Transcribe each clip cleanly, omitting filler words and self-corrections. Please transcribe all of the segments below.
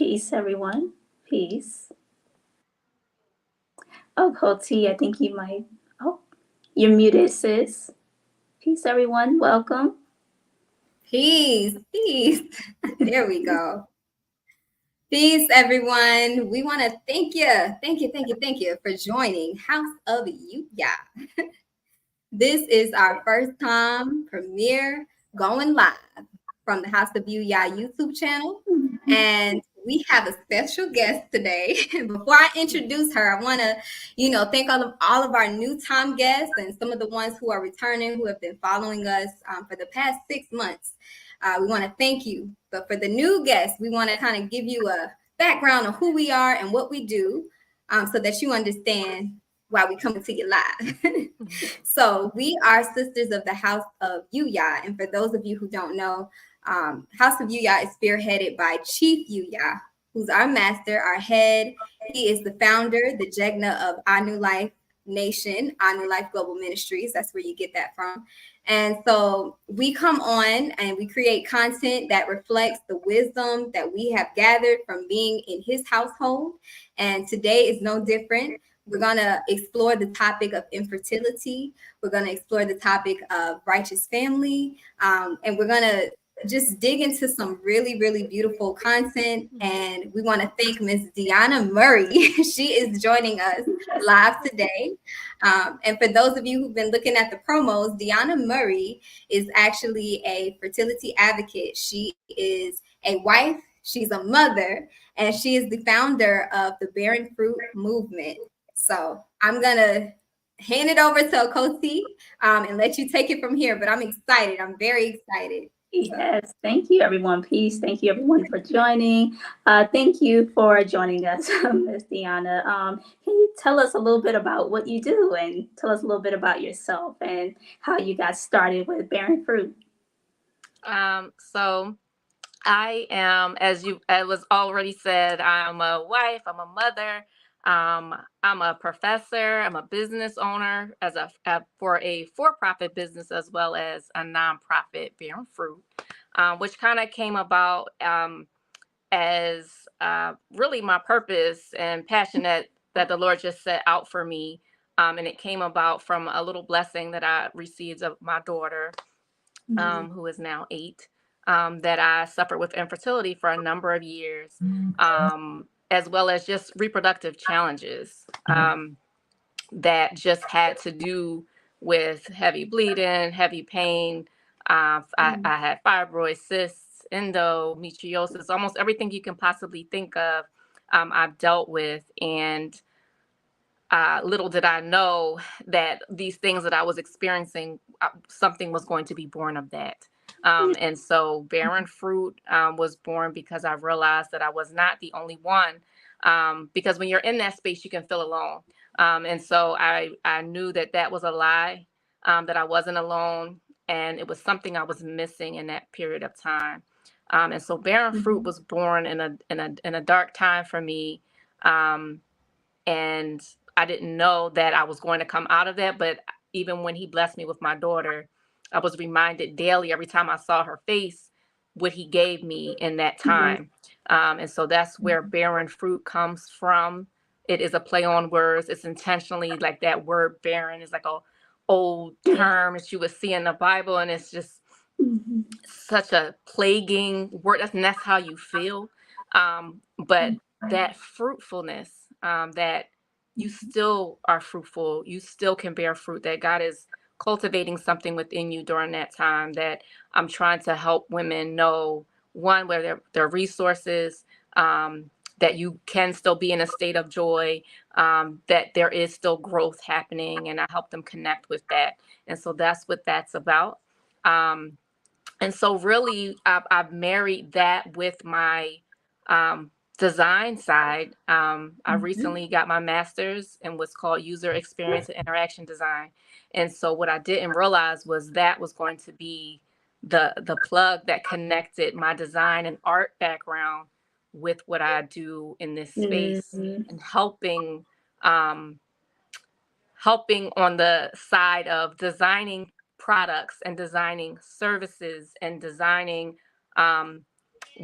Peace, everyone. Peace. Oh, Koti, I think you might. Oh, you're muted, sis. Peace, everyone. Welcome. Peace, peace. There we go. Peace, everyone. We want to thank you for joining House of Yuya. This is our first time premiere going live from the House of Yuya YouTube channel. And we have a special guest today. Before I introduce her, I want to, thank all of our new time guests and some of the ones who are returning, who have been following us for the past 6 months. We want to thank you. But for the new guests, we want to kind of give you a background of who we are and what we do so that you understand why we coming to you live. So we are sisters of the House of Yuya. And for those of you who don't know, House of Yuya is spearheaded by Chief Yuya, who's our master, our head. He is the founder, the Jegna of Our New Life Nation, Our New Life Global Ministries. That's where you get that from. And so we come on and we create content that reflects the wisdom that we have gathered from being in his household. And today is no different. We're going to explore the topic of infertility. We're going to explore the topic of righteous family. And we're going to just dig into some really, really beautiful content. And we want to thank Miss Diona Murray. She is joining us live today. And for those of you who've been looking at the promos, Diona Murray is actually a fertility advocate. She is a wife, she's a mother, and she is the founder of the Barren Fruit Movement. So I'm going to hand it over to Koti and let you take it from here. But I'm excited. I'm very excited. Yes, thank you, everyone. Peace. Thank you, everyone, for joining. Thank you for joining us, Miss Diona. Can you tell us a little bit about what you do and tell us a little bit about yourself and how you got started with Barren Fruit? So I am, as was already said, I'm a wife, I'm a mother, I'm a professor, I'm a business owner for a for-profit business as well as a nonprofit, Barren Fruit, which kind of came about as really my purpose and passion that the Lord just set out for me. And it came about from a little blessing that I received of my daughter, who is now 8. That I suffered with infertility for a number of years, as well as just reproductive challenges that just had to do with heavy bleeding, heavy pain. I had fibroids, cysts, endometriosis, almost everything you can possibly think of, I've dealt with. And little did I know that these things that I was experiencing, something was going to be born of that. And so Barren Fruit was born because I realized that I was not the only one. Because when you're in that space, you can feel alone. And so I knew that was a lie, that I wasn't alone. And it was something I was missing in that period of time. And so Barren Fruit was born in a dark time for me. And I didn't know that I was going to come out of that. But even when he blessed me with my daughter, I was reminded daily, every time I saw her face, what he gave me in that time. And so that's where Barren Fruit comes from. It is a play on words. It's intentionally like that word barren is like a old term that you would see in the Bible. And it's just such a plaguing word. That's how you feel. But that fruitfulness, that you still are fruitful, you still can bear fruit, that God is cultivating something within you during that time, that I'm trying to help women know, one, where their resources, that you can still be in a state of joy, that there is still growth happening, and I help them connect with that. And so that's what that's about. And so really, I've married that with my design side. I recently got my master's in what's called user experience and interaction design. And so what I didn't realize was that was going to be the plug that connected my design and art background with what I do in this space, and helping on the side of designing products and designing services and designing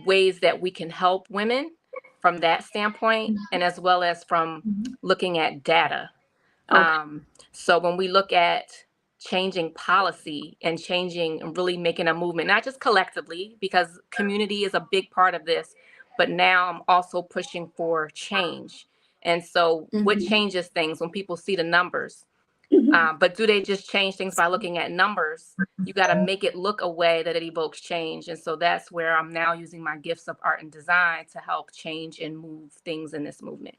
ways that we can help women from that standpoint, and as well as from looking at data. So when we look at changing policy and changing and really making a movement, not just collectively, because community is a big part of this, but now I'm also pushing for change. And so what changes things when people see the numbers? But do they just change things by looking at numbers? You got to make it look a way that it evokes change. And so that's where I'm now using my gifts of art and design to help change and move things in this movement.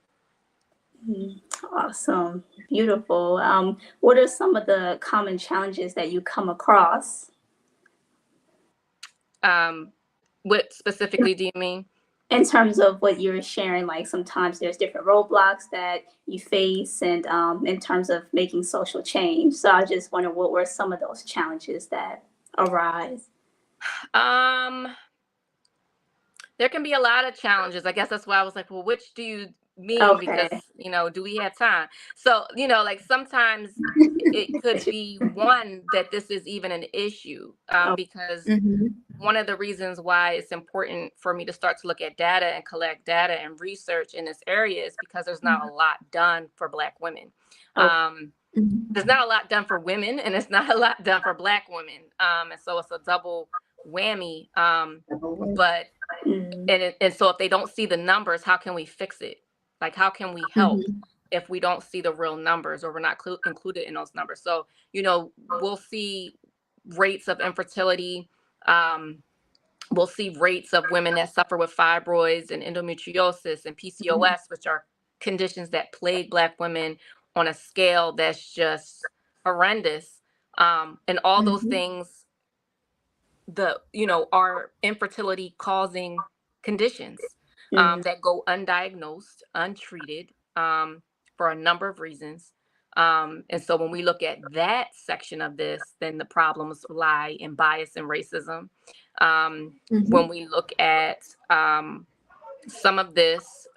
Awesome. Beautiful. What are some of the common challenges that you come across? What specifically do you mean? In terms of what you're sharing, like sometimes there's different roadblocks that you face, and in terms of making social change. So I just wonder, what were some of those challenges that arise? There can be a lot of challenges. I guess that's why I was like, well, which do you mean? Okay. Because, do we have time? So, like sometimes it could be one that this is even an issue, because one of the reasons why it's important for me to start to look at data and collect data and research in this area is because there's not a lot done for Black women. There's not a lot done for women, and it's not a lot done for Black women. And so it's a double whammy. But and so if they don't see the numbers, how can we fix it? Like, how can we help if we don't see the real numbers, or we're not included in those numbers? So, we'll see rates of infertility. We'll see rates of women that suffer with fibroids and endometriosis and PCOS, which are conditions that plague Black women on a scale that's just horrendous. And all those things, are infertility causing conditions that go undiagnosed, untreated, for a number of reasons. And so when we look at that section of this, then the problems lie in bias and racism. When we look at some of this,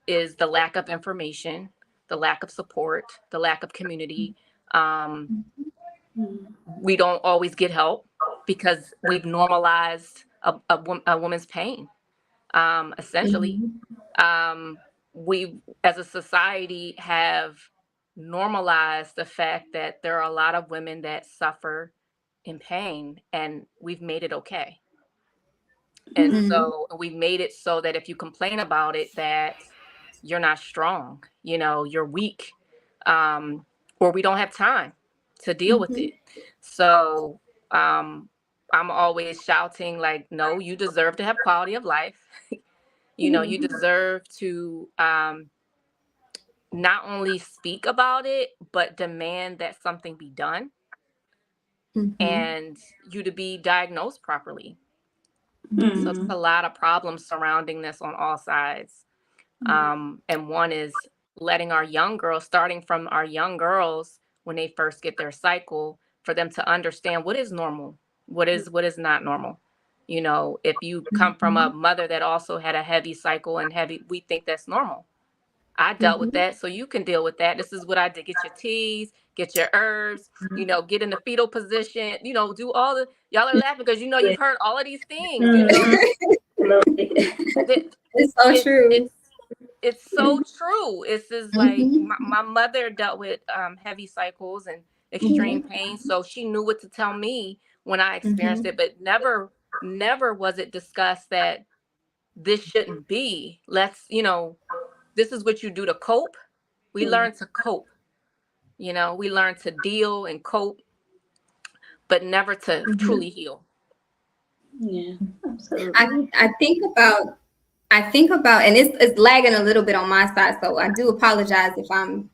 is the lack of information, the lack of support, the lack of community. We don't always get help because we've normalized a woman's pain. Essentially, we as a society have normalized the fact that there are a lot of women that suffer in pain, and we've made it okay. And so we've made it so that if you complain about it, that you're not strong, you're weak, or we don't have time to deal with it. So I'm always shouting, like, no, you deserve to have quality of life. You deserve to not only speak about it, but demand that something be done, and you to be diagnosed properly. So there's a lot of problems surrounding this on all sides. And one is letting our young girls, starting from our young girls when they first get their cycle, for them to understand what is normal, what is not normal. If you come from a mother that also had a heavy cycle and we think that's normal. I dealt with that, so you can deal with that. This is what I did. Get your teas, get your herbs, get in the fetal position, do all the, y'all are laughing because you've heard all of these things, It's so true. It's so true. It's just like my mother dealt with heavy cycles and extreme pain, so she knew what to tell me when I experienced it, but never was it discussed that this shouldn't be. This is what you do to cope. We learn to cope. We learn to deal and cope, but never to truly heal. Yeah, absolutely. I think about, and it's lagging a little bit on my side, so I do apologize if I'm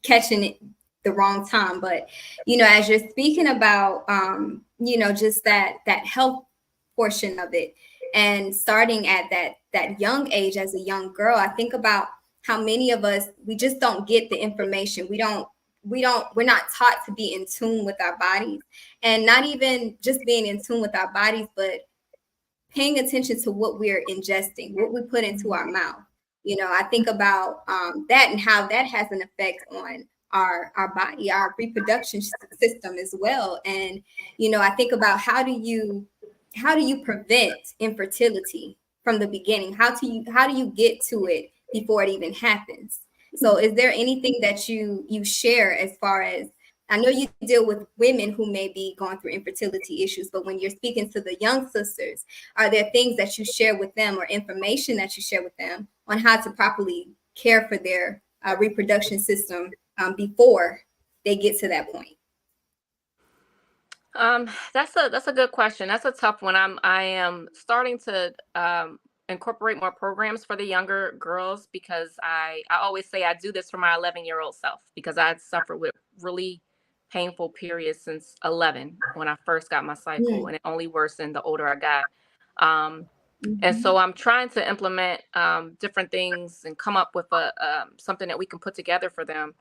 catching it the wrong time. But as you're speaking about, just that health portion of it, and starting at that young age as a young girl, I think about how many of us, we just don't get the information. We're not taught to be in tune with our bodies, and not even just being in tune with our bodies, but paying attention to what we're ingesting, what we put into our mouth. I think about that and how that has an effect on our body, our reproduction system as well. And I think about how do you prevent infertility from the beginning? How do you get to it before it even happens? So is there anything that you share as far as, I know you deal with women who may be going through infertility issues, but when you're speaking to the young sisters, are there things that you share with them or information that you share with them on how to properly care for their reproduction system before they get to that point? That's a good question. That's a tough one. I am starting to incorporate more programs for the younger girls, because I always say I do this for my 11-year-old self, because I suffered with really painful periods since 11 when I first got my cycle, and it only worsened the older I got. And so I'm trying to implement different things and come up with something that we can put together for them.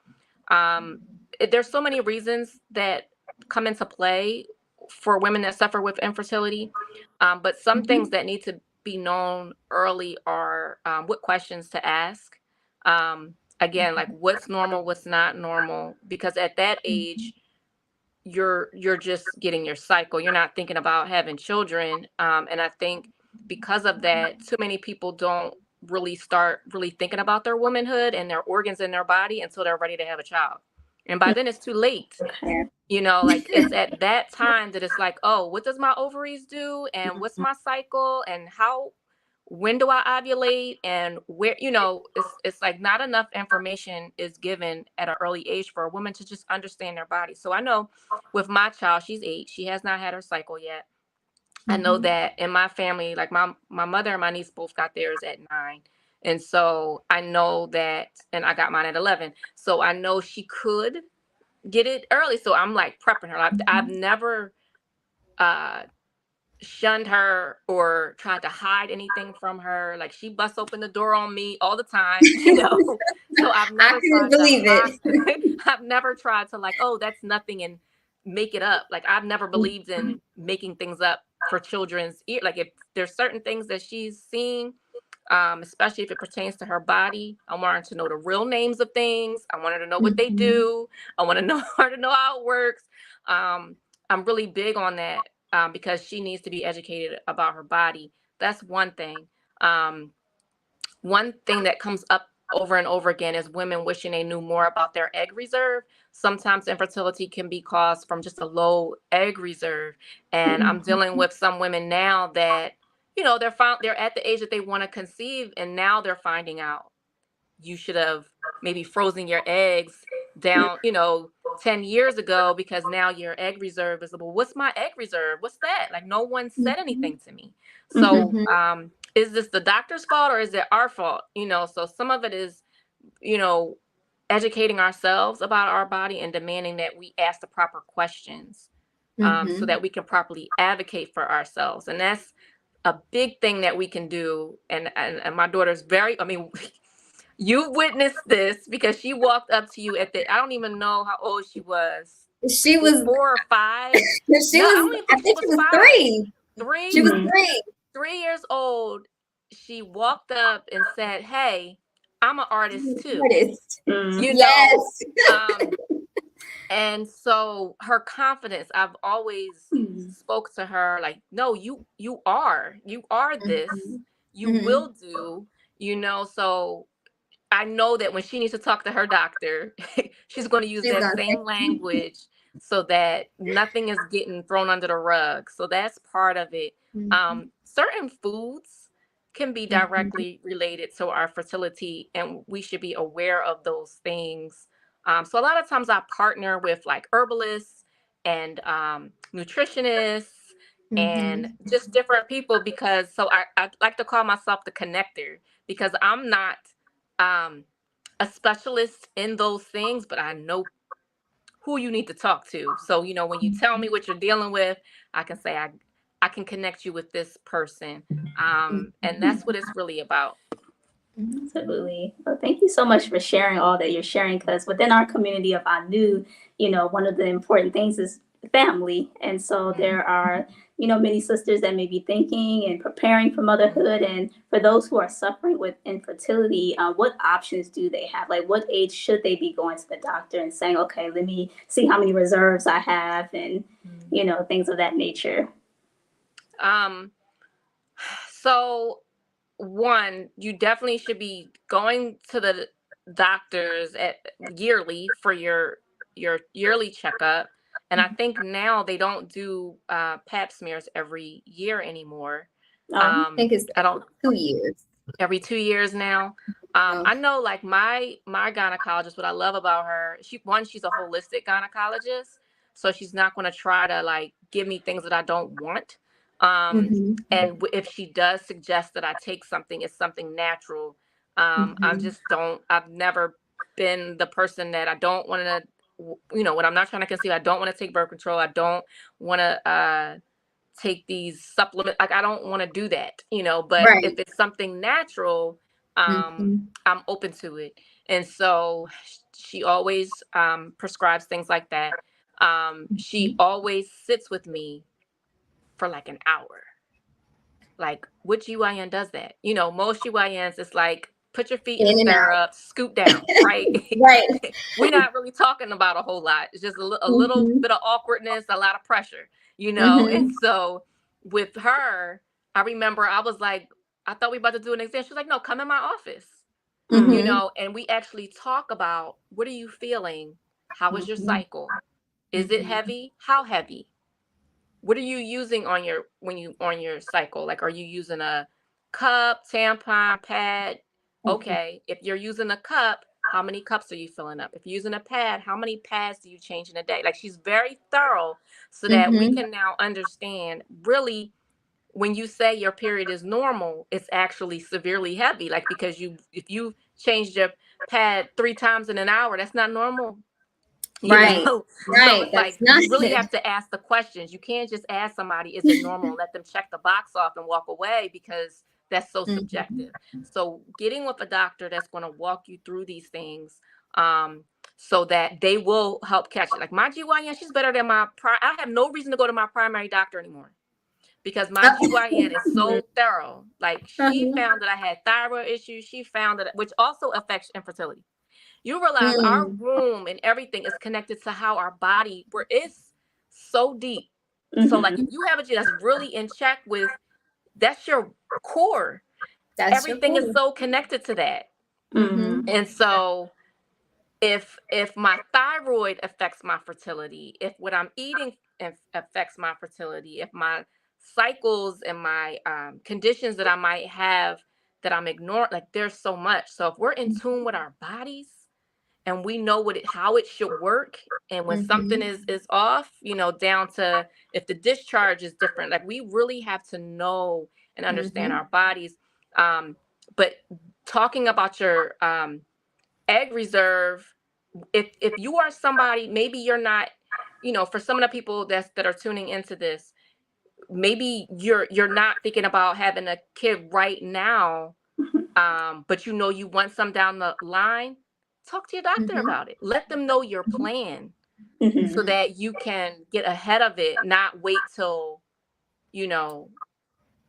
There's so many reasons that come into play for women that suffer with infertility, but some things that need to be known early are what questions to ask. Again, like what's normal, what's not normal, because at that age, you're just getting your cycle. You're not thinking about having children, and I think because of that, too many people don't really start really thinking about their womanhood and their organs in their body until they're ready to have a child, and by then it's too late. Like it's at that time that it's like, oh, what does my ovaries do, and what's my cycle, and when do I ovulate, and where, it's like not enough information is given at an early age for a woman to just understand their body. So I know with my child, she's 8, she has not had her cycle yet. I know that in my family, like my mother and my niece both got theirs at 9. And so I know that, and I got mine at 11. So I know she could get it early. So I'm like prepping her. I've never shunned her or tried to hide anything from her. Like she busts open the door on me all the time, So I've never I've never tried to like, oh, that's nothing, and make it up. Like I've never believed in making things up for children's ear. Like if there's certain things that she's seeing, especially if it pertains to her body, I want her to know the real names of things. I want her to know what they do. I want her to know how it works. I'm really big on that, because she needs to be educated about her body. That's one thing. One thing that comes up over and over again is women wishing they knew more about their egg reserve. Sometimes infertility can be caused from just a low egg reserve. And I'm dealing with some women now that, they're at the age that they want to conceive, and now they're finding out you should have maybe frozen your eggs down, 10 years ago, because now your egg reserve is, well, what's my egg reserve? What's that? Like no one said anything to me. So, is this the doctor's fault or is it our fault? So some of it is, educating ourselves about our body and demanding that we ask the proper questions, so that we can properly advocate for ourselves. And that's a big thing that we can do. And my daughter's you witnessed this, because she walked up to you I don't even know how old she was. She was 4 or 5. I think she was 3. 3. She was 3. 3 years old. She walked up and said, "Hey, I'm an artist too." Yes. And so her confidence, I've always spoke to her like, no, you are this, you will do, so I know that when she needs to talk to her doctor, she's going to use that same language, so that nothing is getting thrown under the rug. So that's part of it. Certain foods can be directly related to our fertility, and we should be aware of those things. So a lot of times I partner with like herbalists and nutritionists and just different people, because I like to call myself the connector, because I'm not a specialist in those things, but I know who you need to talk to. So, when you tell me what you're dealing with, I can say, I can connect you with this person. And that's what it's really about. Absolutely. Well, thank you so much for sharing all that you're sharing, because within our community of Anu, one of the important things is family. And so there are, many sisters that may be thinking and preparing for motherhood. And for those who are suffering with infertility, what options do they have? Like what age should they be going to the doctor and saying, okay, let me see how many reserves I have, and, things of that nature? So one, you definitely should be going to the doctors yearly for your yearly checkup. And I think now they don't do pap smears every year anymore. Oh, I think it's I don't 2 years. every 2 years now. Oh. I know, like my gynecologist. What I love about her, she's a holistic gynecologist, so she's not going to try to like give me things that I don't want. Mhm. And if she does suggest that I take something, it's something natural. I Mhm. just don't. I've never been the person that I don't want to. When I'm not trying to conceive, I don't want to take birth control. I don't want to take these supplements. Like I don't want to do that, but if Right. it's something natural, Mhm. I'm open to it. And so she always prescribes things like that. She always sits with me for like an hour. Like, which UIN does that? Most UINs, it's like, put your feet in the In and out. stirrup, scoot down, right? Right. We're not really talking about a whole lot. It's just a little Mhm. bit of awkwardness, a lot of pressure, And Mhm. so with her, I remember I was like, I thought we were about to do an exam. She was like, no, come in my office, Mhm. and we actually talk about, what are you feeling? How is your Mhm. cycle? Is it Mhm. heavy? How heavy? What are you using on your cycle? Like, are you using a cup, tampon, pad? Mhm. Okay, if you're using a cup, how many cups are you filling up? If you're using a pad, how many pads do you change in a day? Like, she's very thorough so that we Mhm. can now understand, really, when you say your period is normal, it's actually severely heavy. Like, because if you changed your pad 3 times in an hour, that's not normal. Right. So Right. it's That's like not you really it. have to ask the questions. You can't just ask somebody, is it normal, and let them check the box off and walk away, because that's so Mhm. subjective. So getting with a doctor that's going to walk you through these things, um so that they will help catch it. Like my GYN, she's better than I have no reason to go to my primary doctor anymore, because my GYN is so thorough. Like, she Uh-huh. found that I had thyroid issues. She found that, which also affects infertility. You realize our Mm. womb and everything is connected to how our body, where it's so deep. So like, if mm-hmm. you have a G that's really in check with, that's your core. That's your Everything is core. so connected to that. Mhm. And so if my thyroid affects my fertility, if what I'm eating affects my fertility, if my cycles and my conditions that I might have that I'm ignoring, like, there's so much. So if we're in tune with our bodies, and we know how it should work, and when something Mhm. is off, down to if the discharge is different, like, we really have to know and understand Mhm. our bodies. But talking about your egg reserve, if you are somebody, maybe you're not, for some of the people that are tuning into this, maybe you're not thinking about having a kid right now, but you want some down the line. Talk to your doctor Mhm. about it. Let them know your plan so Mm-hmm. that you can get ahead of it, not wait till, you know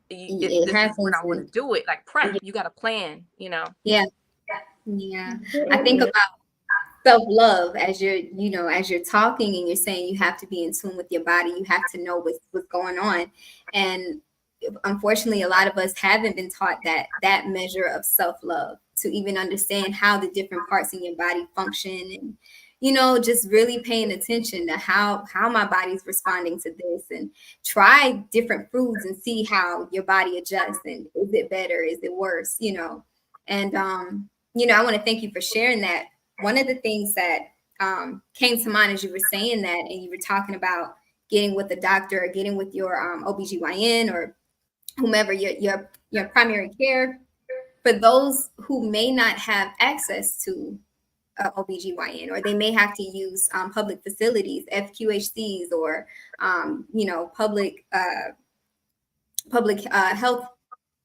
It this is when happens I want to and do it. Like, prep, you got a plan. yeah. Yeah. I think Yeah. about self-love as as you're talking and you're saying you have to be in tune with your body, you have to know what's going on. And unfortunately, a lot of us haven't been taught that measure of self-love, to even understand how the different parts in your body function, and just really paying attention to how my body's responding to this, and try different foods and see how your body adjusts, and is it better, is it worse, and I want to thank you for sharing that. One of the things that came to mind as you were saying that, and you were talking about getting with the doctor or getting with your OBGYN or whomever, your primary care, for those who may not have access to OBGYN, or they may have to use public facilities, FQHCs, or public health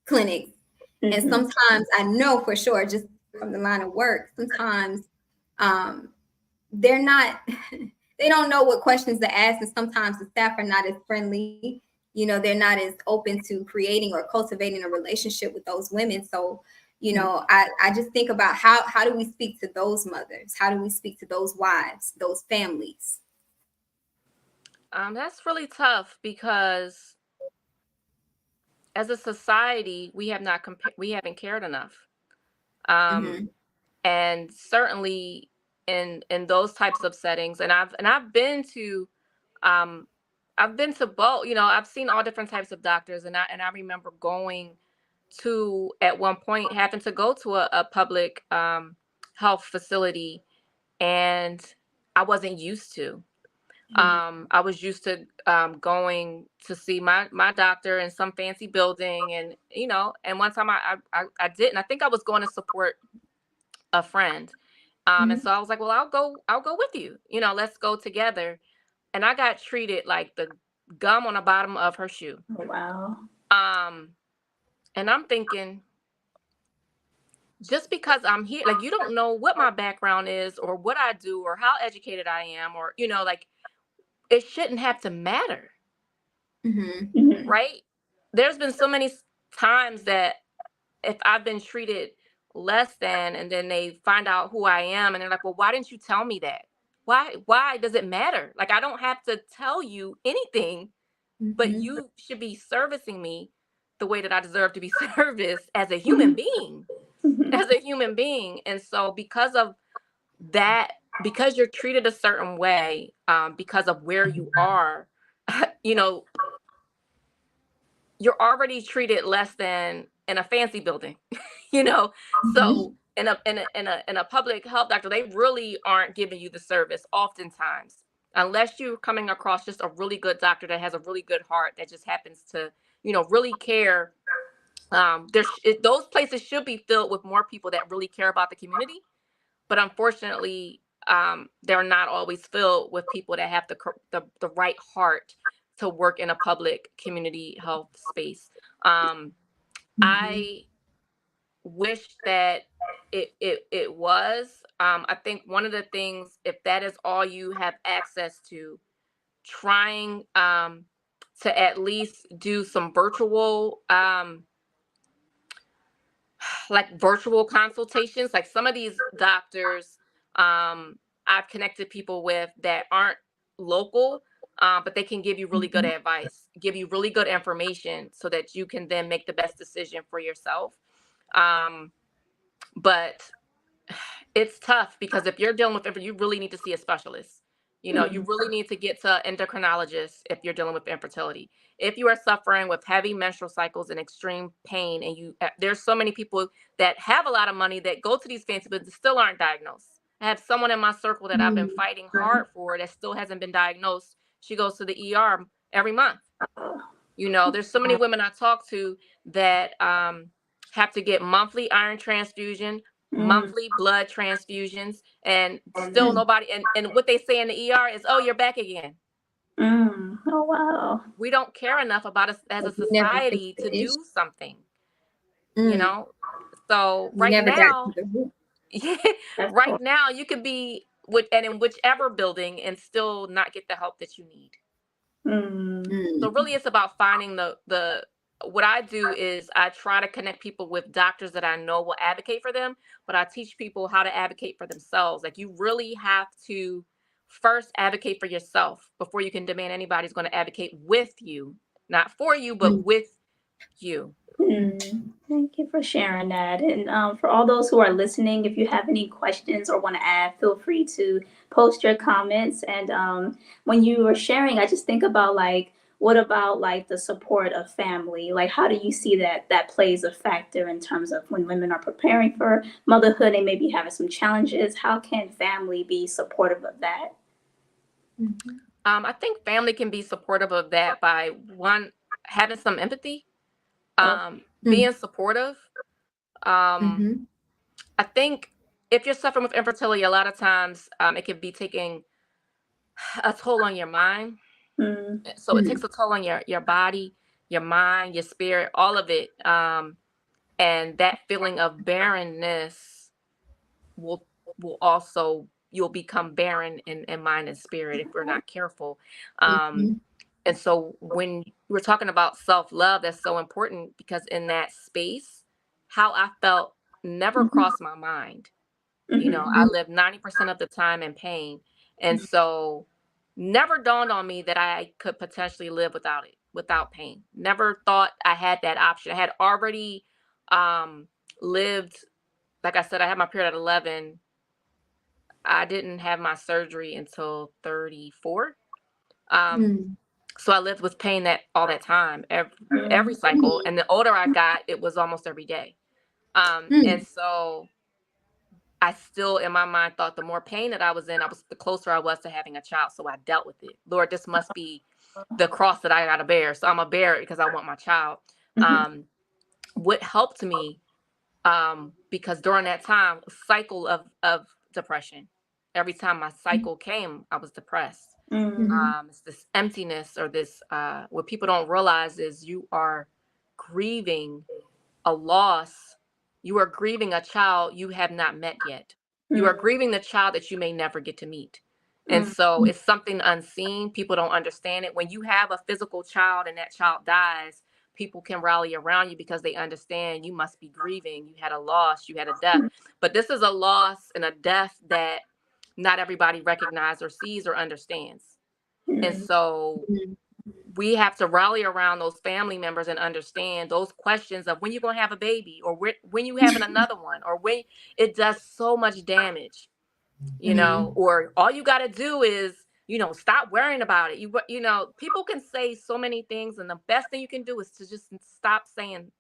clinics. And Mm-hmm. sometimes I know for sure, just from the line of work, sometimes um, they're not, they don't know what questions to ask. And sometimes the staff are not as friendly. They're not as open to creating or cultivating a relationship with those women. So, I just think about how do we speak to those mothers? How do we speak to those wives, those families? That's really tough, because as a society, we haven't cared enough. Um, and certainly in those types of settings, and I've been to both. I've seen all different types of doctors, and I remember going to, at one point, having to go to a public health facility, and I wasn't used to. I was used to going to see my doctor in some fancy building, and one time I didn't. I think I was going to support a friend, and so I was like, well, I'll go with you. Let's go together. And I got treated like the gum on the bottom of her shoe. Oh, wow. And I'm thinking, just because I'm here, like, you don't know what my background is or what I do or how educated I am, or, like, it shouldn't have to matter. Right? There's been so many times that if I've been treated less than, and then they find out who I am, and they're like, well, why didn't you tell me that? Why does it matter? Like, I don't have to tell you anything, but you should be servicing me the way that I deserve to be serviced as a human being. And so because of that, because you're treated a certain way, because of where you are, you're already treated less than in a fancy building, So in a public health doctor, they really aren't giving you the service oftentimes, unless you're coming across just a really good doctor that has a really good heart, that just happens to, really care. Those places should be filled with more people that really care about the community, but unfortunately, they're not always filled with people that have the right heart to work in a public community health space. I wish that it was. I think one of the things, if that is all you have access to, trying to at least do some virtual virtual consultations. Like, some of these doctors I've connected people with that aren't local, but they can give you really good advice, give you really good information, so that you can then make the best decision for yourself. But it's tough, because if you're dealing with you really need to see a specialist. You really need to get to endocrinologists if you're dealing with infertility. If you are suffering with heavy menstrual cycles and extreme pain, and there's so many people that have a lot of money that go to these fancy, but still aren't diagnosed. I have someone in my circle that I've been fighting hard for that still hasn't been diagnosed. She goes to the ER every month. There's so many women I talk to that have to get monthly iron transfusion, monthly blood transfusions, and still nobody. And what they say in the ER is, "Oh, you're back again." Oh, wow. We don't care enough about us as a society to do something. So right now, right now, you could be in whichever building and still not get the help that you need. So really, it's about finding what I do is I try to connect people with doctors that I know will advocate for them, but I teach people how to advocate for themselves. Like, you really have to first advocate for yourself before you can demand anybody's going to advocate with you, not for you, but with you. Thank you for sharing that. And for all those who are listening, if you have any questions or want to add, feel free to post your comments. And when you were sharing, I just think about, like, what about, like, the support of family? Like, how do you see that plays a factor in terms of when women are preparing for motherhood and maybe having some challenges? How can family be supportive of that? I think family can be supportive of that by, one, having some empathy, being supportive. I think if you're suffering with infertility, a lot of times it can be taking a toll on your mind. So it takes a toll on your body, your mind, your spirit, all of it. And that feeling of barrenness will also, you'll become barren in mind and spirit if we're not careful. And so when we're talking about self-love, that's so important, because in that space, how I felt never crossed my mind. I lived 90% of the time in pain. And so never dawned on me that I could potentially live without it, without pain. Never thought I had that option. I had already lived, like I said, I had my period at 11. I didn't have my surgery until 34. So I lived with pain that all that time, every cycle. And the older I got, it was almost every day. And so I still, in my mind, thought the more pain that I was in, the closer I was to having a child. So I dealt with it. Lord, this must be the cross that I got to bear. So I'm going to bear it because I want my child. What helped me, because during that time, cycle of depression, every time my cycle came, I was depressed. It's this emptiness, or this, what people don't realize is you are grieving a loss. You are grieving a child you have not met yet. You are grieving the child that you may never get to meet. And so it's something unseen. People don't understand it. When you have a physical child and that child dies, people can rally around you because they understand you must be grieving. You had a loss, you had a death. But this is a loss and a death that not everybody recognizes or sees or understands. And so we have to rally around those family members and understand those questions of when you're going to have a baby, or when you having another one, or when it does so much damage, or all you got to do is, stop worrying about it. People can say so many things, and the best thing you can do is to just stop saying,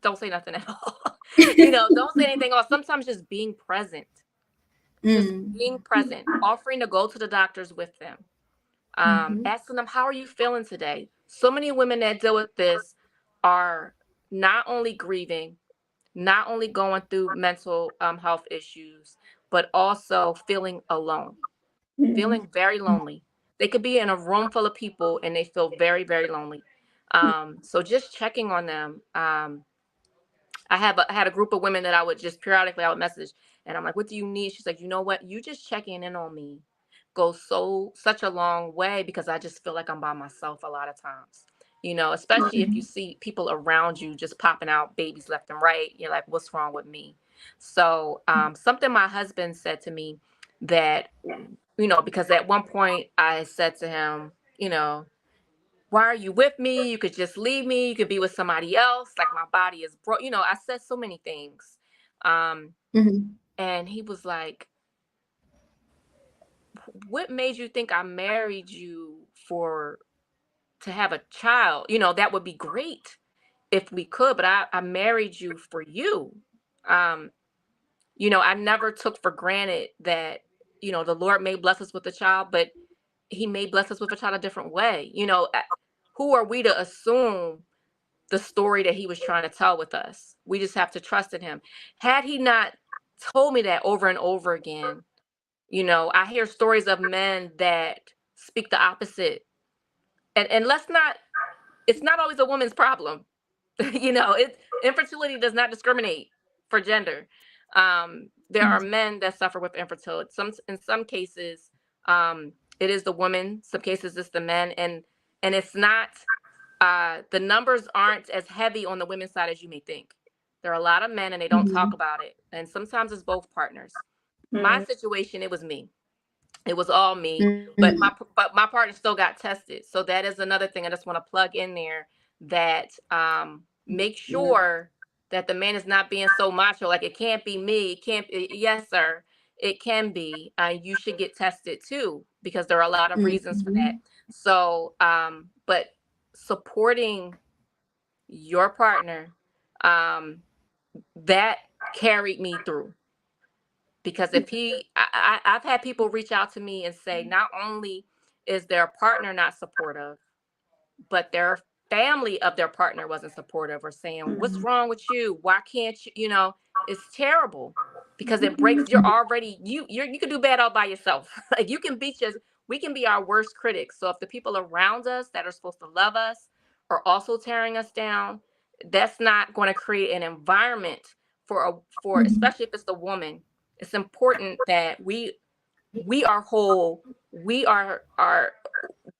don't say nothing at all. Don't say anything, or sometimes just being present, offering to go to the doctors with them. Asking them, how are you feeling today? So many women that deal with this are not only grieving, not only going through mental health issues, but also feeling alone, feeling very lonely. They could be in a room full of people and they feel very, very lonely. So just checking on them. I had a group of women that I would just periodically, I would message, and I'm like, what do you need? She's like, you know what? You just checking in on me goes such a long way, because I just feel like I'm by myself a lot of times, especially if you see people around you just popping out babies left and right. You're like, what's wrong with me? So something my husband said to me that, because at one point I said to him, why are you with me? You could just leave me. You could be with somebody else. Like, my body is broke. I said so many things. And he was like, what made you think I married you to have a child? That would be great if we could, but I married you for you. I never took for granted that, the Lord may bless us with a child, but he may bless us with a child a different way. Who are we to assume the story that he was trying to tell with us? We just have to trust in him. Had he not told me that over and over again, I hear stories of men that speak the opposite. And it's not always a woman's problem. Infertility does not discriminate for gender. There are men that suffer with infertility. In some cases, it is the woman. Some cases it's the men, and it's not. The numbers aren't as heavy on the women's side as you may think. There are a lot of men, and they don't talk about it. And sometimes it's both partners. My situation, it was me. It was all me, but my partner still got tested. So that is another thing I just want to plug in there, that make sure that the man is not being so macho, like, it can't be me. It can't be. Yes, sir, it can be. You should get tested too, because there are a lot of reasons for that. So, but supporting your partner, that carried me through. Because if I've had people reach out to me and say, not only is their partner not supportive, but their family of their partner wasn't supportive, or saying, what's wrong with you? Why can't you? It's terrible, because it breaks. You're already, you can do bad all by yourself. Like, we can be our worst critics. So if the people around us that are supposed to love us are also tearing us down, that's not going to create an environment for especially if it's the woman. It's important that we are whole. We are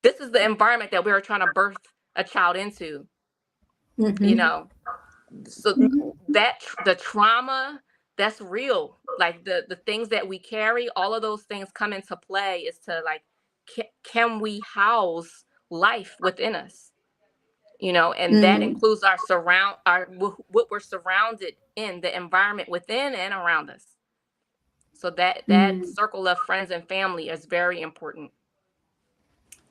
this is the environment that we are trying to birth a child into. So that the trauma, that's real. Like, the things that we carry, all of those things come into play, is to, like, can we house life within us? and that includes what we're surrounded in, the environment within and around us. So that circle of friends and family is very important.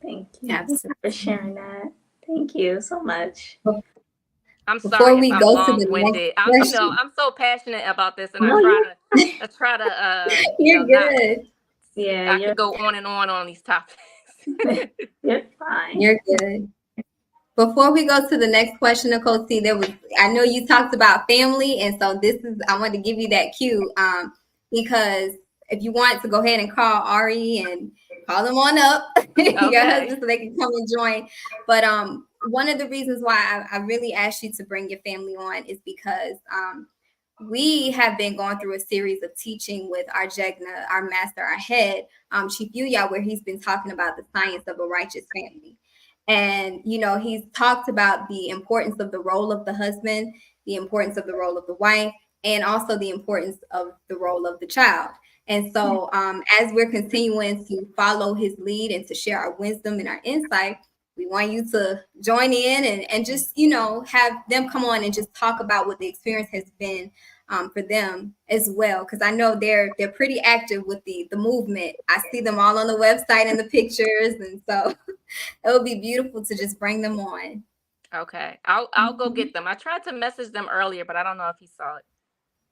Thank you for sharing that. Thank you so much. I'm Before sorry we if I'm go to the long-winded. next question, I'm so passionate about this, and No, I try to you're not. good. Yeah, I could go on and on these topics. you're fine. You're good. Before we go to the next question, Nicole C, I know you talked about family, and so I want to give you that cue, because if you want to go ahead and call Ari and call them on up, your husband, so they can come and join. But one of the reasons why I really asked you to bring your family on is because we have been going through a series of teaching with our Jegna, our master, our head, Chief Yuya, where he's been talking about the science of a righteous family. And, he's talked about the importance of the role of the husband, the importance of the role of the wife, and also the importance of the role of the child. And so as we're continuing to follow his lead and to share our wisdom and our insight, we want you to join in and just, have them come on and just talk about what the experience has been for them as well. Because I know they're pretty active with the movement. I see them all on the website and the pictures. And so it would be beautiful to just bring them on. Okay. I'll go get them. I tried to message them earlier, but I don't know if he saw it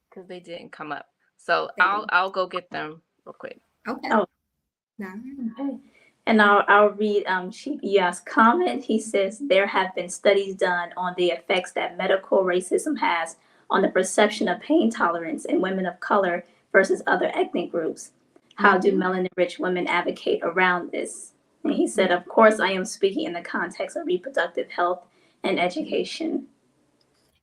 because they didn't come up. So I'll go get them real quick. Okay. Oh. Okay. And I'll read Chief Yuya's comment. He says there have been studies done on the effects that medical racism has on the perception of pain tolerance in women of color versus other ethnic groups. How do melanin-rich women advocate around this? And he said, of course, I am speaking in the context of reproductive health and education.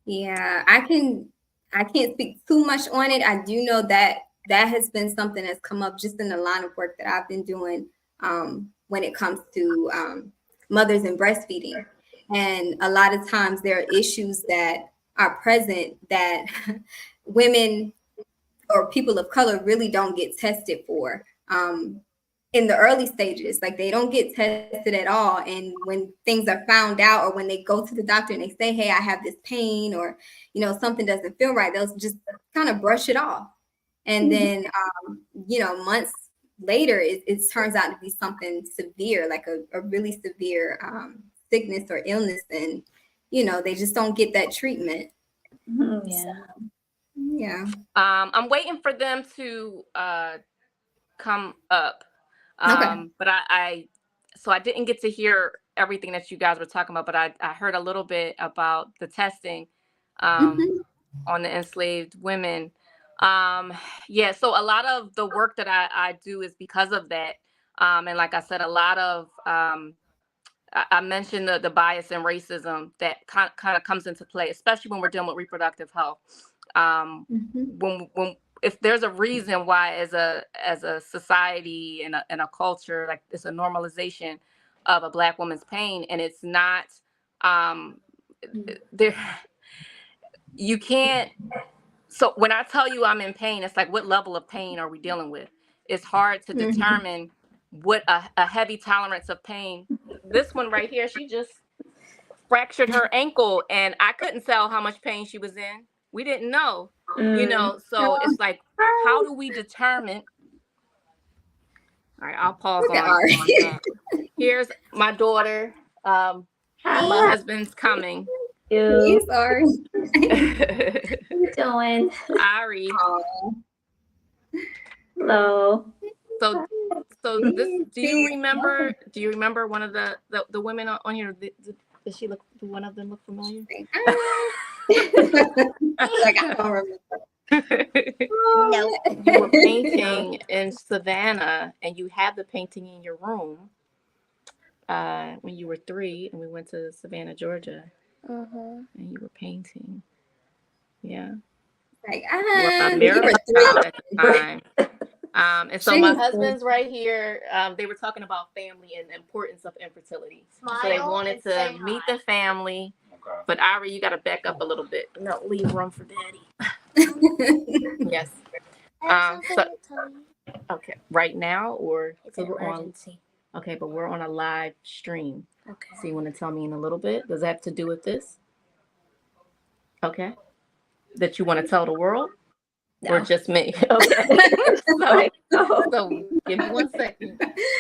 Yeah, I can't speak too much on it. I do know that has been something that's come up just in the line of work that I've been doing when it comes to mothers and breastfeeding. And a lot of times there are issues that are present that women or people of color really don't get tested for in the early stages. Like they don't get tested at all. And when things are found out, or when they go to the doctor and they say, hey, I have this pain, or, something doesn't feel right, they'll just kind of brush it off. And then, months later, it turns out to be something severe, like a really severe sickness or illness. And, they just don't get that treatment. Yeah. So, yeah. I'm waiting for them to come up. But I didn't get to hear everything that you guys were talking about, but I heard a little bit about the testing on the enslaved women. So a lot of the work that I do is because of that. And like I said, a lot of I mentioned the bias and racism that kind of comes into play, especially when we're dealing with reproductive health. When if there's a reason why as a society and a culture, like it's a normalization of a Black woman's pain, and it's not there, you can't. So when I tell you I'm in pain, it's like, what level of pain are we dealing with? It's hard to determine what a heavy tolerance of pain. This one right here, she just fractured her ankle, and I couldn't tell how much pain she was in. We didn't know, so it's like, how do we determine? All right, I'll pause on my dad. Here's my daughter. My husband's coming. Hey, sorry. What you doing? Ari. Hello. So this, do you remember one of the women on here? Does she look? Do one of them look familiar? Like, I don't remember. No. You were painting in Savannah, and you have the painting in your room when you were 3, and we went to Savannah, Georgia, and you were painting. Yeah. Like, you were 3 at the time. And so my husband's right here. They were talking about family and the importance of infertility. So they wanted to meet the family. Okay. But Ari, you got to back up a little bit. No, leave room for Daddy. Yes. Okay. Right now, or so we're on. Okay, but we're on a live stream. Okay. So you want to tell me in a little bit? Does that have to do with this? Okay. That you want to tell the world? Or No. just me? Okay. Right. So give me 1 second.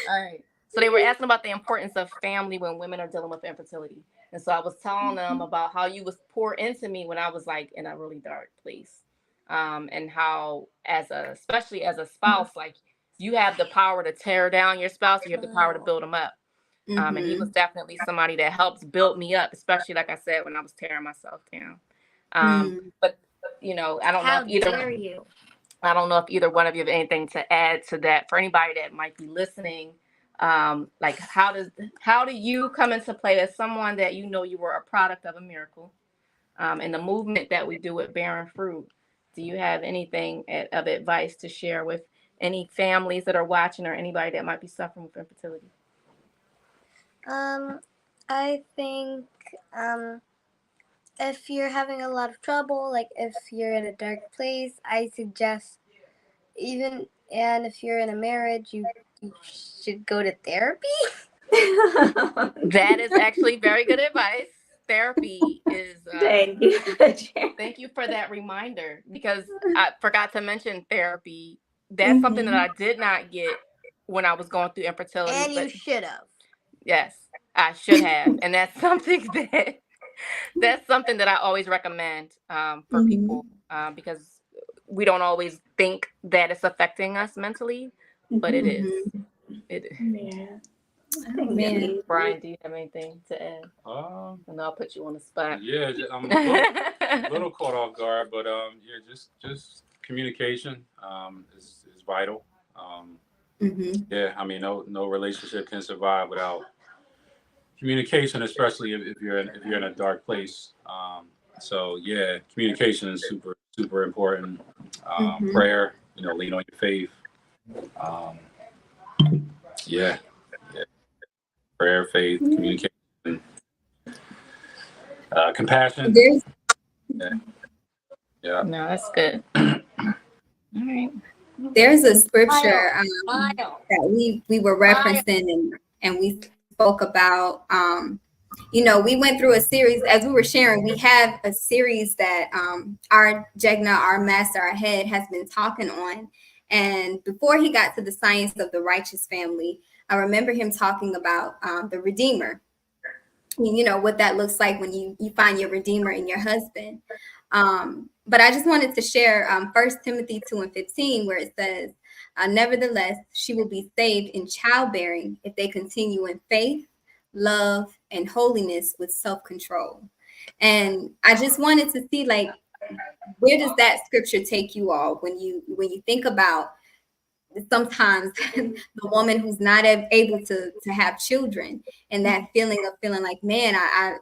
All right. So they were asking about the importance of family when women are dealing with infertility. And so I was telling them about how you was pour into me when I was like in a really dark place. And how especially as a spouse, like you have the power to tear down your spouse, you have the power to build them up. And he was definitely somebody that helps build me up, especially like I said, when I was tearing myself down. But I don't know if either you? I don't know if either one of you have anything to add to that for anybody that might be listening. Like how do you come into play as someone that you were a product of a miracle, and the movement that we do with Barren Fruit? Do you have anything of advice to share with any families that are watching or anybody that might be suffering with infertility? I think if you're having a lot of trouble, like if you're in a dark place, I suggest and if you're in a marriage, you should go to therapy. That is actually very good advice. Therapy is. Thank you. Thank you for that reminder, because I forgot to mention therapy. That's something that I did not get when I was going through infertility. And you should have. Yes, I should have, and that's something that I always recommend for people, because we don't always think that it's affecting us mentally, but it is. It is. Yeah. Man. Brian, do you have anything to add? And I'll put you on the spot. Yeah, I'm a little caught off guard, but yeah, just communication is vital. Yeah, I mean, no relationship can survive without communication, especially if you're in a dark place. So yeah, communication is super important. Prayer, lean on your faith. Yeah, prayer, faith, communication, compassion. Yeah. No, that's good. All right. There's a scripture that we were referencing and we spoke about. We went through a series as we were sharing. We have a series that our Jegna, our master, our head, has been talking on. And before he got to the science of the righteous family, I remember him talking about the Redeemer. What that looks like when you find your Redeemer in your husband. But I just wanted to share 1 Timothy 2:15, where it says, nevertheless, she will be saved in childbearing if they continue in faith, love, and holiness with self-control. And I just wanted to see, like, where does that scripture take you all when you think about sometimes the woman who's not able to have children, and that feeling like, man,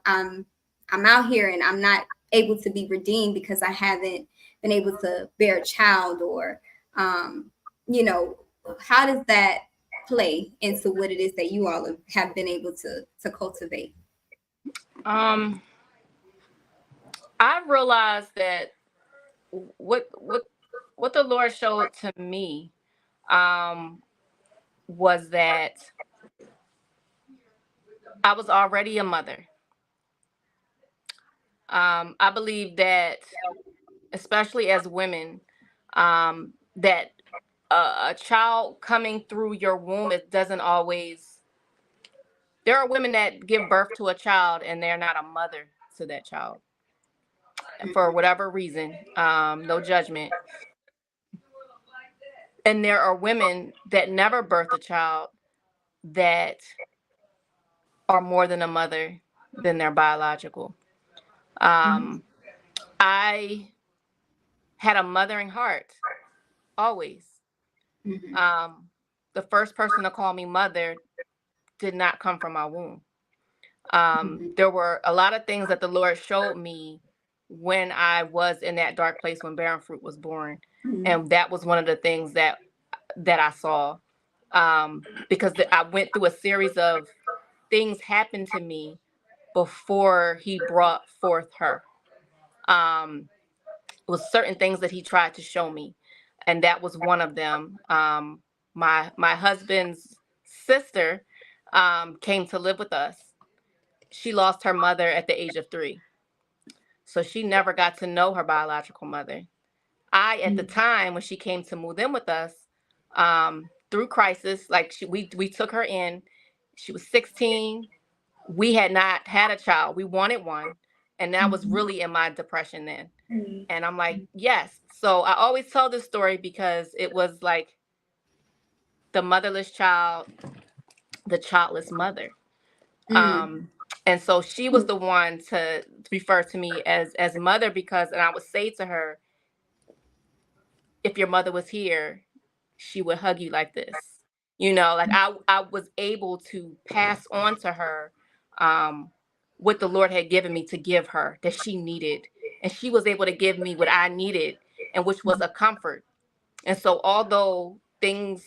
I'm out here and I'm not able to be redeemed because I haven't been able to bear a child, or how does that play into what it is that you all have been able to cultivate? I realized that what the Lord showed to me was that I was already a mother. I believe that, especially as women, that a child coming through your womb, it doesn't always. There are women that give birth to a child and they're not a mother to that child for whatever reason. No judgment. And there are women that never birth a child that are more than a mother than their biological. I had a mothering heart, always. The first person to call me mother did not come from my womb. There were a lot of things that the Lord showed me when I was in that dark place when Barren Fruit was born. And that was one of the things that I saw, because I went through a series of things happened to me before he brought forth her. It was certain things that he tried to show me, and that was one of them. My husband's sister came to live with us, she lost her mother at the age of 3. So she never got to know her biological mother. At the time when she came to move in with us, through crisis, like we took her in. She was 16. We had not had a child. We wanted one. And that was really in my depression then. And I'm like, yes. So I always tell this story because it was like the motherless child, the childless mother. And so she was the one to refer to me as mother because, and I would say to her, if your mother was here, she would hug you like this. You know, like I was able to pass on to her what the Lord had given me to give her that she needed. And she was able to give me what I needed, and which was a comfort. And so although things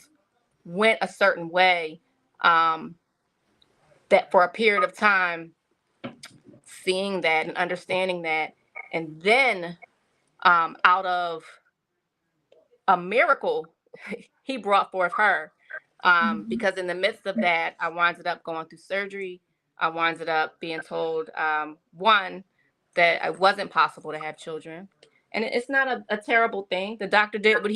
went a certain way, that for a period of time, seeing that and understanding that, and then out of a miracle, he brought forth her. Because in the midst of that, I wound up going through surgery. I wound up being told, one, that it wasn't possible to have children. And it's not a terrible thing. The doctor did, but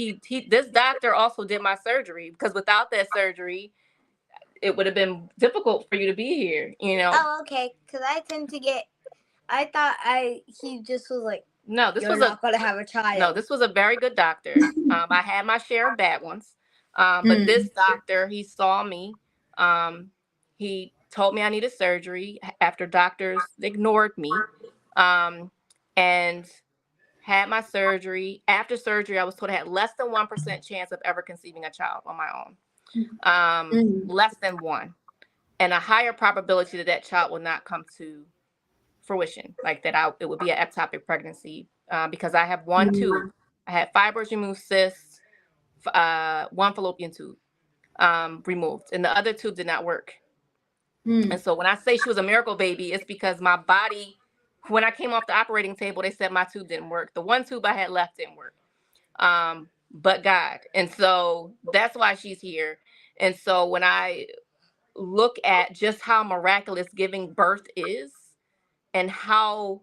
this doctor also did my surgery, because without that surgery, it would have been difficult for you to be here, you know? Oh, okay. Because I thought he just was like, no, this you're not going to have a child. No, this was a very good doctor. I had my share of bad ones. But this doctor, he saw me. He told me I needed surgery after doctors ignored me. And had my surgery. After surgery, I was told I had less than 1% chance of ever conceiving a child on my own. Less than 1. And a higher probability that that child will not come to fruition, like that it would be an ectopic pregnancy, because I have 1 tube. I had fibroids removed, cysts, 1 fallopian tube removed, and the other tube did not work. And so when I say she was a miracle baby, it's because my body, when I came off the operating table, they said my tube didn't work. The 1 tube I had left didn't work, but God. And so that's why she's here. And so when I look at just how miraculous giving birth is, and how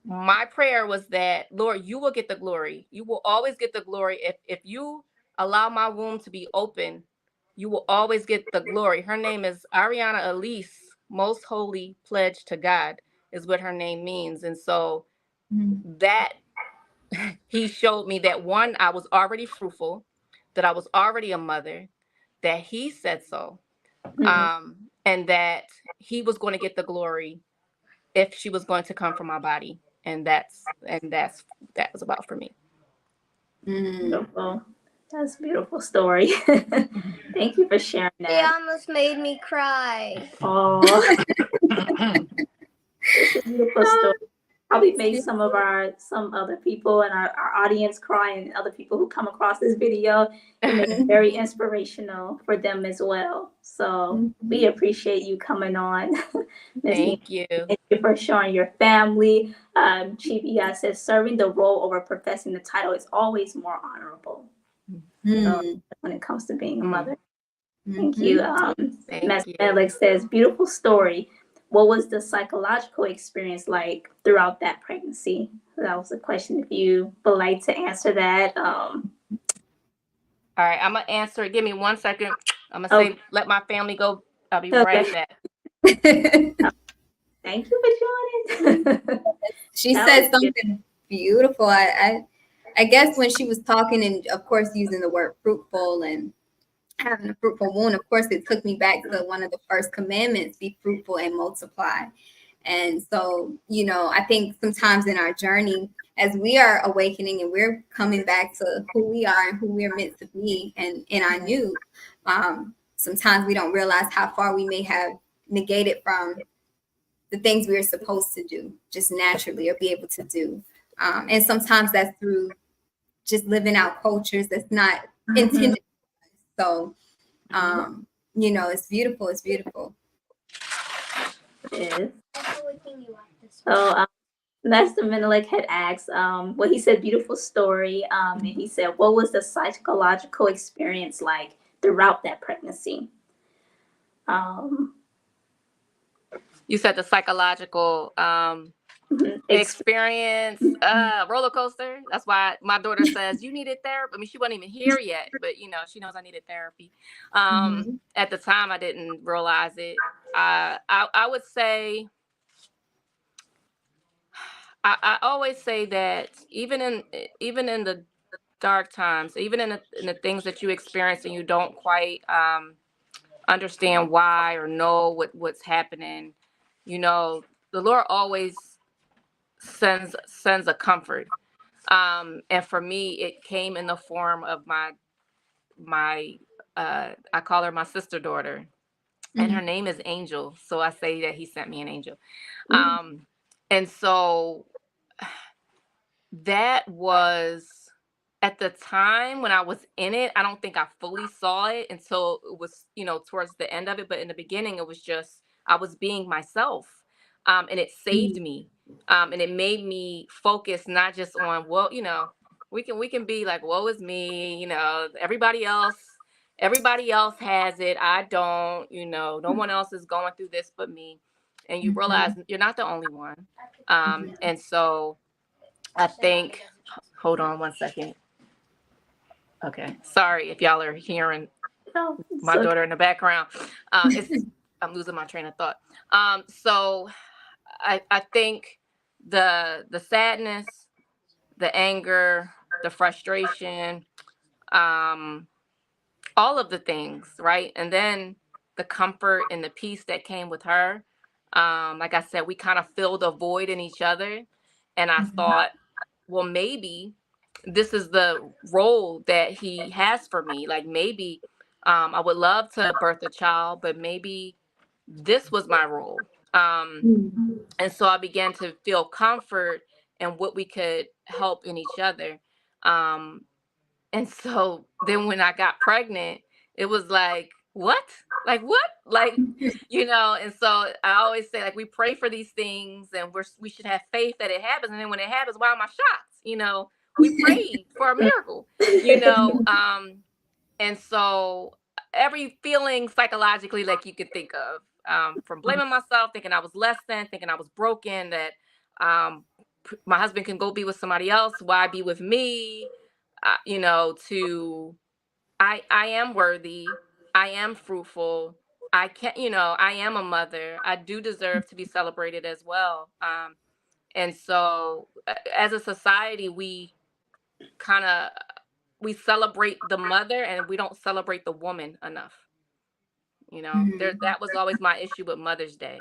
my prayer was that, Lord, you will get the glory. You will always get the glory. If you allow my womb to be open, you will always get the glory. Her name is Ariana Elise, most holy pledge to God is what her name means. And so that he showed me that, 1, I was already fruitful, that I was already a mother, that he said so, and that he was going to get the glory if she was going to come from my body. And that was about for me. Beautiful. That's a beautiful story. Thank you for sharing that. It almost made me cry. Oh, it's a beautiful story. Probably made some other people in our audience cry, and other people who come across this video. It made it very inspirational for them as well. So we appreciate you coming on. Thank you. Thank you for showing your family. Chief Iya says, serving the role over professing the title is always more honorable. So when it comes to being a mother. Thank you. Master Alex says, beautiful story. What was the psychological experience like throughout that pregnancy? That was a question. If you would like to answer that. All right, I'm going to answer it. Give me 1 second. I'm going to say, let my family go. I'll be right back. Thank you for joining. She said something beautiful. I guess when she was talking, and of course using the word fruitful and having a fruitful womb, of course it took me back to one of the first commandments: be fruitful and multiply. And so, you know, I think sometimes in our journey, as we are awakening and we're coming back to who we are and who we're meant to be, and in our new, sometimes we don't realize how far we may have negated from the things we are supposed to do just naturally or be able to do. And sometimes that's through just living out cultures that's not intended. So, you know, it's beautiful. It's beautiful. It is. So, Master Menelik had asked, well, he said, beautiful story. And he said, what was the psychological experience like throughout that pregnancy? you said the psychological experience, roller coaster. That's why my daughter says you needed therapy. I mean, she wasn't even here yet, but you know, she knows I needed therapy. At the time, I didn't realize it. I would say, I always say that even in the dark times, even in the things that you experience and you don't quite understand why or know what's happening, you know, the Lord always sends a comfort. And for me, it came in the form of my I call her my sister daughter, and her name is Angel. So I say that he sent me an angel. And so that was, at the time when I was in it, I don't think I fully saw it until it was, you know, towards the end of it. But in the beginning, it was just, I was being myself. And it saved me. And it made me focus not just on, well, you know, we can be like, woe is me, you know, everybody else has it. I don't, you know, no one else is going through this but me. And you realize you're not the only one. And so I think, hold on one second. Okay. Sorry if y'all are hearing my daughter in the background. I'm losing my train of thought. So I think the sadness, the anger, the frustration, all of the things, right? And then the comfort and the peace that came with her. Like I said, we kind of filled a void in each other. And I thought, well, maybe this is the role that he has for me. Like maybe I would love to birth a child, but maybe this was my role. And so I began to feel comfort in what we could help in each other. And so then when I got pregnant, it was like, what? Like what? Like, you know, and so I always say, like, we pray for these things and we should have faith that it happens. And then when it happens, why am I shocked? You know, we prayed for a miracle, you know. And so every feeling psychologically, like you could think of, from blaming myself, thinking I was less than, thinking I was broken, that my husband can go be with somebody else. Why be with me? You know, to I am worthy. I am fruitful. I can, you know, I am a mother. I do deserve to be celebrated as well. And so as a society, we celebrate the mother and we don't celebrate the woman enough. You know, that was always my issue with Mother's Day.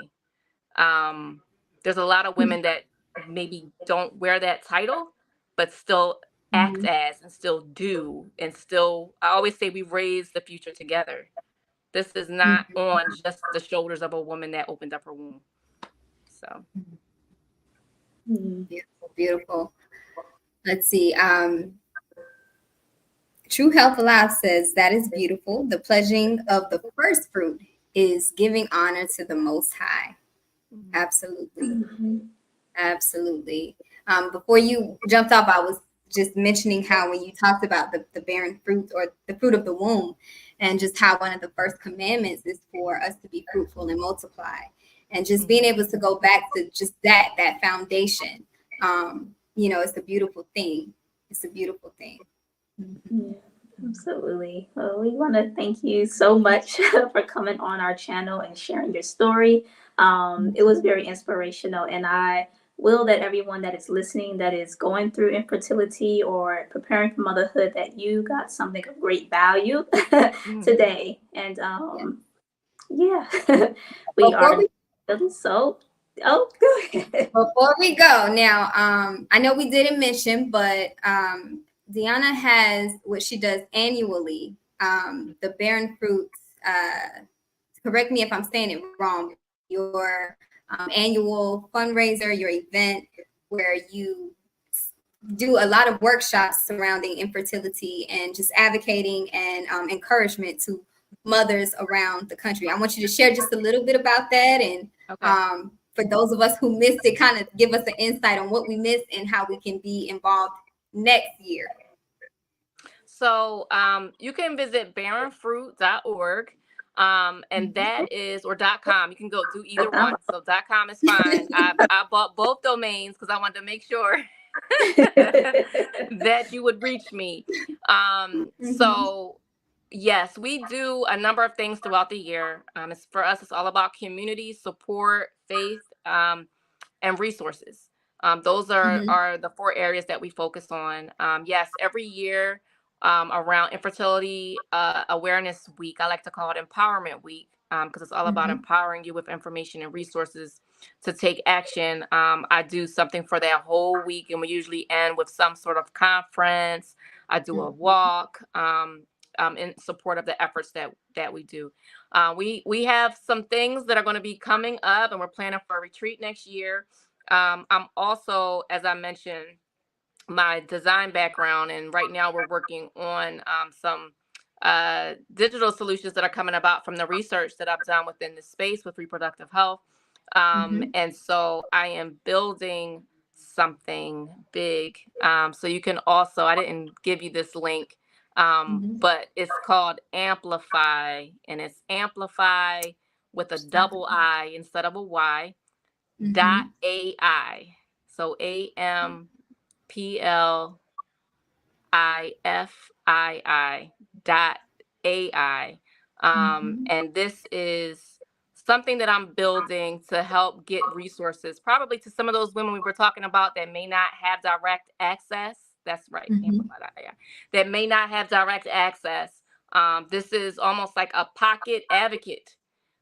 There's a lot of women that maybe don't wear that title, but still act as and still do and still, I always say we raise the future together. This is not on just the shoulders of a woman that opened up her womb. So beautiful, beautiful. Let's see. True Health Alive says that is beautiful. The pledging of the first fruit is giving honor to the Most High. Absolutely. Absolutely. Before you jumped off, I was just mentioning how when you talked about the barren fruit or the fruit of the womb, and just how one of the first commandments is for us to be fruitful and multiply, and just being able to go back to just that foundation. You know, it's a beautiful thing. It's a beautiful thing. Yeah, absolutely. Well, we want to thank you so much for coming on our channel and sharing your story. It was very inspirational, and I will that everyone that is listening that is going through infertility or preparing for motherhood, that you got something of great value today. And yeah, we are so. Oh, good. Before we go now, I know we didn't mention, but Diona has what she does annually, the Barren Fruits. Correct me if I'm saying it wrong. Your annual fundraiser, your event where you do a lot of workshops surrounding infertility and just advocating and encouragement to mothers around the country. I want you to share just a little bit about that, and for those of us who missed it, kind of give us an insight on what we missed and how we can be involved next year. So you can visit barrenfruit.org. And that is, or .com. You can go do either one. So .com is fine. I bought both domains because I wanted to make sure that you would reach me. So yes, we do a number of things throughout the year. For us, it's all about community support, faith, and resources. Those are the 4 areas that we focus on. Yes, every year around Infertility Awareness Week, I like to call it Empowerment Week, because it's all about empowering you with information and resources to take action. I do something for that whole week, and we usually end with some sort of conference. I do a walk in support of the efforts that we do. We have some things that are going to be coming up, and we're planning for a retreat next year. I'm also, as I mentioned, my design background, and right now we're working on some digital solutions that are coming about from the research that I've done within the space with reproductive health. And so I am building something big. So you can also, I didn't give you this link, but it's called Amplify, and it's Amplify with a double I instead of a Y, .ai. So AMPLIFII.ai. And this is something that I'm building to help get resources, probably to some of those women we were talking about that may not have direct access. That's right. That may not have direct access. This is almost like a pocket advocate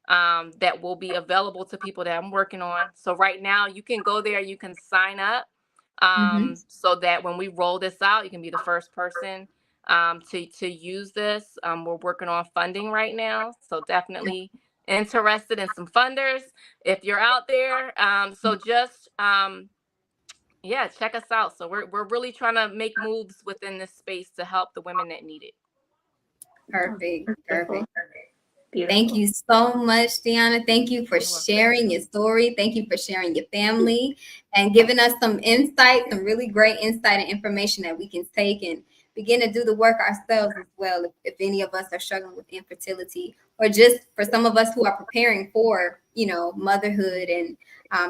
that will be available to people that I'm working on. So right now you can go there, you can sign up so that when we roll this out, you can be the first person to use this. We're working on funding right now. So definitely interested in some funders if you're out there. So just, check us out. So we're really trying to make moves within this space to help the women that need it. Perfect. Beautiful. Thank you so much, Diona. Thank you for sharing your story. Thank you for sharing your family and giving us some insight, some really great insight and information that we can take and begin to do the work ourselves as well. If any of us are struggling with infertility, or just for some of us who are preparing for, motherhood and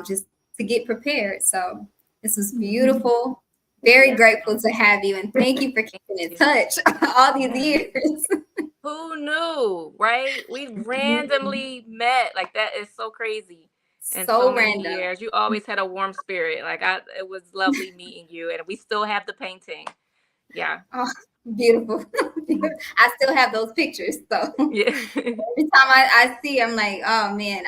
just to get prepared. So this was beautiful. Very grateful to have you, and thank you for keeping in touch all these years. Who knew, right? We randomly met. Like, that is so crazy. And so many random. years. You always had a warm spirit. Like, it was lovely meeting you, and we still have the painting. Yeah. Oh, beautiful. I still have those pictures. So yeah. Every time I see, I'm like, oh man,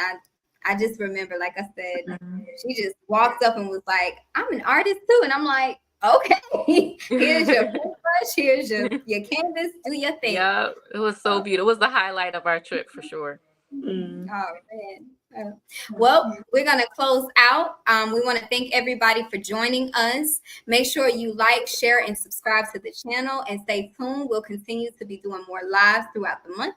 I just remember, like I said, she just walked up and was like, I'm an artist too. And I'm like, okay, here's your brush, here's your canvas, do your thing. Yeah, it was so beautiful. It was the highlight of our trip for sure. Oh man. Well, we're gonna close out. We want to thank everybody for joining us. Make sure you like, share, and subscribe to the channel, and stay tuned. We'll continue to be doing more lives throughout the month.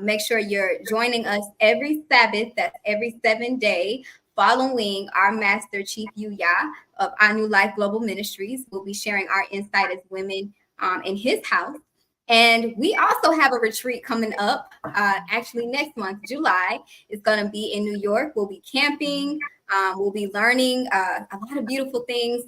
Make sure you're joining us every Sabbath. That's every 7 day. Following our Master Chief Yuya of Our New Life Global Ministries, we'll be sharing our insight as women in his house. And we also have a retreat coming up, actually next month, July. It's going to be in New York. We'll be camping. We'll be learning a lot of beautiful things.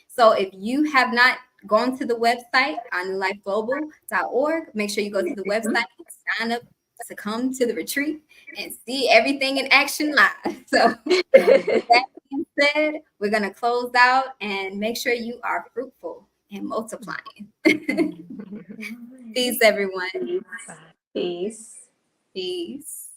So if you have not gone to the website, ournewlifeglobal.org, make sure you go to the website and sign up to come to the retreat and see everything in action live. So with that being said, we're going to close out, and make sure you are fruitful and multiplying. Peace, everyone. Peace. Peace.